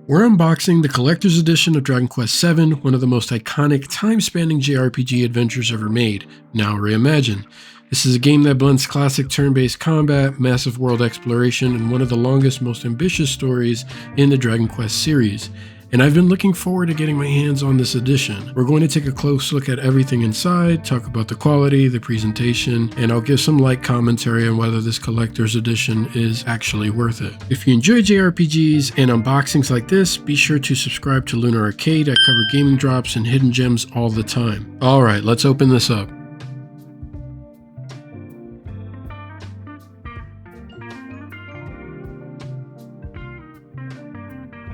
We're unboxing the collector's edition of Dragon Quest VII, one of the most iconic time-spanning JRPG adventures ever made, now reimagined. This is a game that blends classic turn-based combat, massive world exploration, and one of the longest, most ambitious stories in the Dragon Quest series. And I've been looking forward to getting my hands on this edition. We're going to take a close look at everything inside, talk about the quality, the presentation, and I'll give some light commentary on whether this collector's edition is actually worth it. If you enjoy JRPGs and unboxings like this, be sure to subscribe to Lunar Arcade. I cover gaming drops and hidden gems all the time. Alright, let's open this up.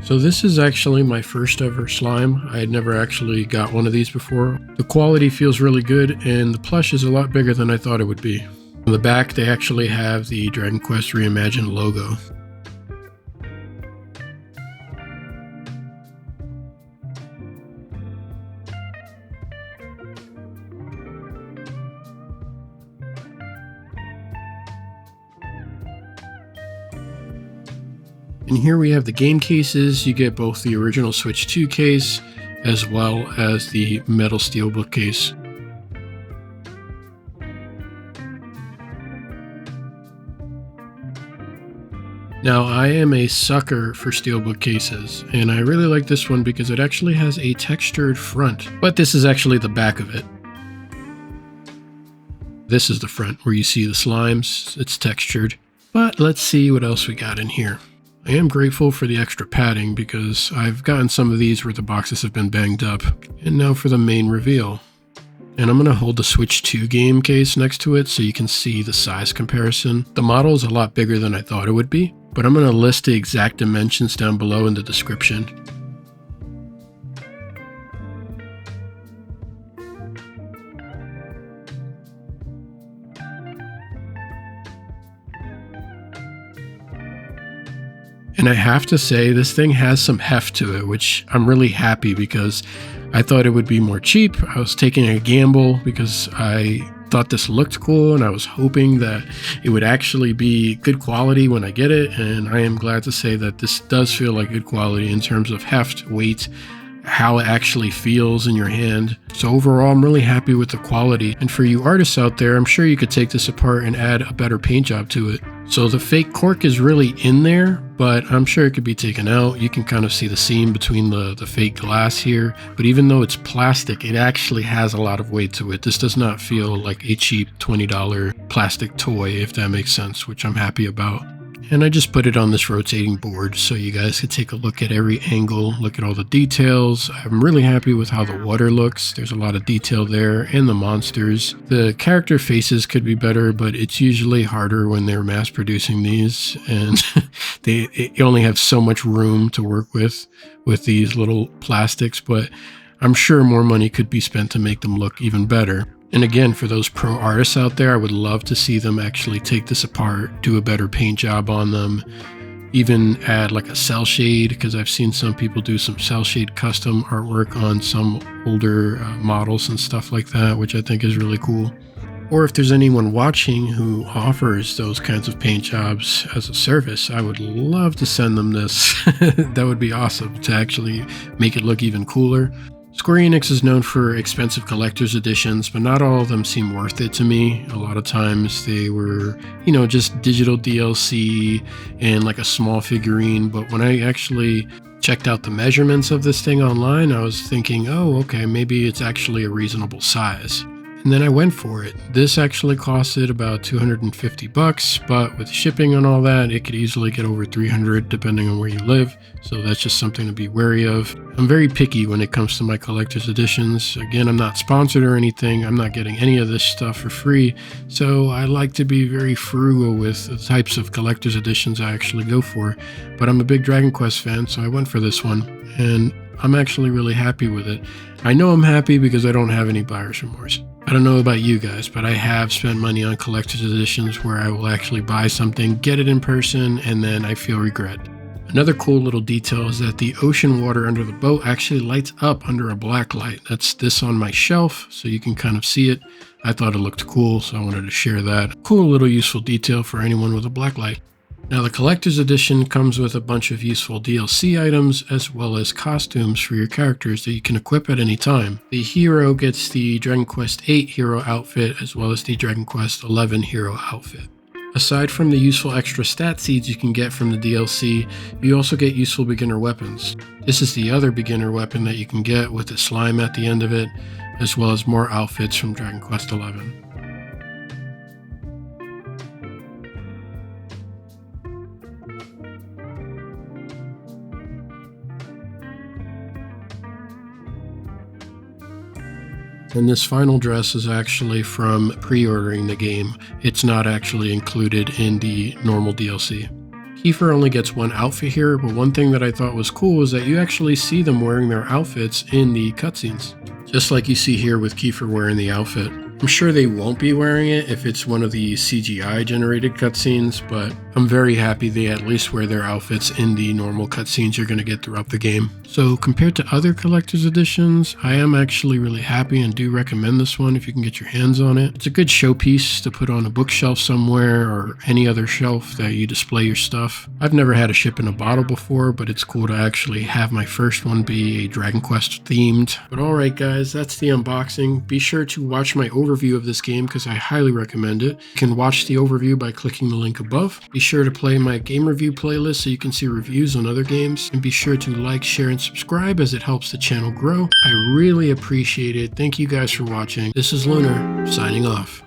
So this is actually my first ever slime. I had never actually got one of these before. The quality feels really good and the plush is a lot bigger than I thought it would be. On the back they actually have the Dragon Quest Reimagined logo. And here we have the game cases. You get both the original Switch 2 case as well as the metal steelbook case. Now I am a sucker for steelbook cases, and I really like this one because it actually has a textured front, but this is actually the back of it. This is the front where you see the slimes. It's textured, but let's see what else we got in here. I am grateful for the extra padding because I've gotten some of these where the boxes have been banged up. And now for the main reveal. And I'm going to hold the Switch 2 game case next to it so you can see the size comparison. The model is a lot bigger than I thought it would be, but I'm going to list the exact dimensions down below in the description. And I have to say, this thing has some heft to it, which I'm really happy because I thought it would be more cheap. I was taking a gamble because I thought this looked cool and I was hoping that it would actually be good quality when I get it. And I am glad to say that this does feel like good quality in terms of heft, weight, how it actually feels in your hand. So overall, I'm really happy with the quality. And for you artists out there, I'm sure you could take this apart and add a better paint job to it. So the fake cork is really in there, but I'm sure it could be taken out. You can kind of see the seam between the fake glass here. But even though it's plastic, it actually has a lot of weight to it. This does not feel like a cheap $20 plastic toy, if that makes sense, which I'm happy about. And I just put it on this rotating board so you guys could take a look at every angle, look at all the details. I'm really happy with how the water looks. There's a lot of detail there, and the monsters. The character faces could be better, but it's usually harder when they're mass producing these, and they only have so much room to work with these little plastics, but I'm sure more money could be spent to make them look even better. And again, for those pro artists out there, I would love to see them actually take this apart, do a better paint job on them, even add like a cell shade, because I've seen some people do some cell shade custom artwork on some older models and stuff like that, which I think is really cool. Or if there's anyone watching who offers those kinds of paint jobs as a service, I would love to send them this. That would be awesome to actually make it look even cooler. Square Enix is known for expensive collector's editions, but not all of them seem worth it to me. A lot of times they were, just digital DLC and like a small figurine. But when I actually checked out the measurements of this thing online, I was thinking, oh, okay, maybe it's actually a reasonable size. And then I went for it. This actually costed about $250, but with shipping and all that, it could easily get over $300 depending on where you live. So that's just something to be wary of. I'm very picky when it comes to my collector's editions. Again, I'm not sponsored or anything. I'm not getting any of this stuff for free. So I like to be very frugal with the types of collector's editions I actually go for. But I'm a big Dragon Quest fan, so I went for this one. And I'm actually really happy with it. I know I'm happy because I don't have any buyer's remorse. I don't know about you guys, but I have spent money on collector's editions where I will actually buy something, get it in person, and then I feel regret. Another cool little detail is that the ocean water under the boat actually lights up under a black light. That's this on my shelf, so you can kind of see it. I thought it looked cool, so I wanted to share that. Cool little useful detail for anyone with a black light. Now, the collector's edition comes with a bunch of useful DLC items as well as costumes for your characters that you can equip at any time. The hero gets the Dragon Quest VIII hero outfit as well as the Dragon Quest XI hero outfit. Aside from the useful extra stat seeds you can get from the DLC, you also get useful beginner weapons. This is the other beginner weapon that you can get with the slime at the end of it, as well as more outfits from Dragon Quest XI. And this final dress is actually from pre-ordering the game. It's not actually included in the normal DLC. Kiefer only gets one outfit here, but one thing that I thought was cool is that you actually see them wearing their outfits in the cutscenes. Just like you see here with Kiefer wearing the outfit. I'm sure they won't be wearing it if it's one of the CGI generated cutscenes, but I'm very happy they at least wear their outfits in the normal cutscenes you're going to get throughout the game. So compared to other collector's editions, I am actually really happy and do recommend this one if you can get your hands on it. It's a good showpiece to put on a bookshelf somewhere or any other shelf that you display your stuff. I've never had a ship in a bottle before, but it's cool to actually have my first one be a Dragon Quest themed. But alright guys, that's the unboxing. Be sure to watch my overview of this game because I highly recommend it. You can watch the overview by clicking the link above. Be sure to play my game review playlist so you can see reviews on other games, and be sure to like, share, and subscribe as it helps the channel grow. I really appreciate it. Thank you guys for watching. This is Lunar, signing off.